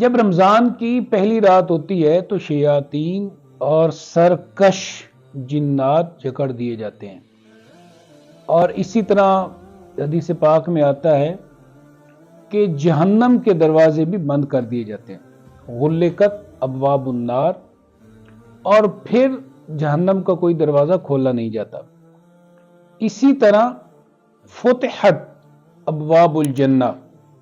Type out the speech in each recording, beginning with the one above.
جب رمضان کی پہلی رات ہوتی ہے تو شیاطین اور سرکش جنات جکڑ دیے جاتے ہیں، اور اسی طرح حدیث پاک میں آتا ہے کہ جہنم کے دروازے بھی بند کر دیے جاتے ہیں، غلقت ابواب النار، اور پھر جہنم کا کوئی دروازہ کھولا نہیں جاتا۔ اسی طرح فتحت ابواب الجنہ،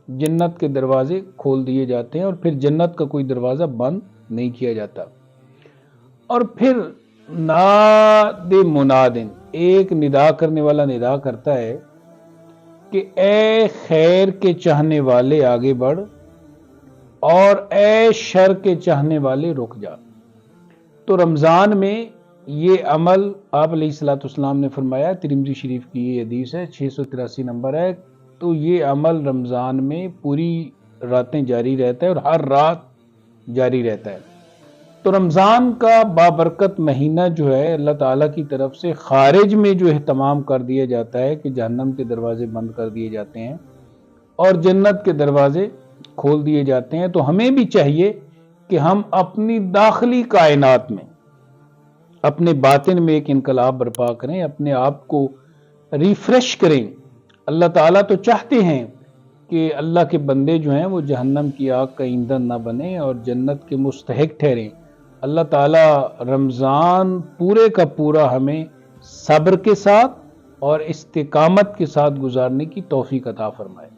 جنت کے دروازے کھول دیے جاتے ہیں اور پھر جنت کا کوئی دروازہ بند نہیں کیا جاتا۔ اور پھر ناد منادن، ایک ندا کرنے والا ندا کرتا ہے کہ اے خیر کے چاہنے والے آگے بڑھ، اور اے شر کے چاہنے والے رک جا۔ تو رمضان میں یہ عمل آپ علیہ الصلوۃ والسلام نے فرمایا، ترمذی شریف کی یہ حدیث ہے، 683 نمبر ہے، تو یہ عمل رمضان میں پوری راتیں جاری رہتا ہے اور ہر رات جاری رہتا ہے۔ تو رمضان کا بابرکت مہینہ جو ہے اللہ تعالیٰ کی طرف سے خارج میں جو اہتمام کر دیا جاتا ہے کہ جہنم کے دروازے بند کر دیے جاتے ہیں اور جنت کے دروازے کھول دیے جاتے ہیں، تو ہمیں بھی چاہیے کہ ہم اپنی داخلی کائنات میں، اپنے باطن میں ایک انقلاب برپا کریں، اپنے آپ کو ریفریش کریں۔ اللہ تعالیٰ تو چاہتے ہیں کہ اللہ کے بندے جو ہیں وہ جہنم کی آگ کا ایندھن نہ بنیں اور جنت کے مستحق ٹھہریں۔ اللہ تعالیٰ رمضان پورے کا پورا ہمیں صبر کے ساتھ اور استقامت کے ساتھ گزارنے کی توفیق عطا فرمائے۔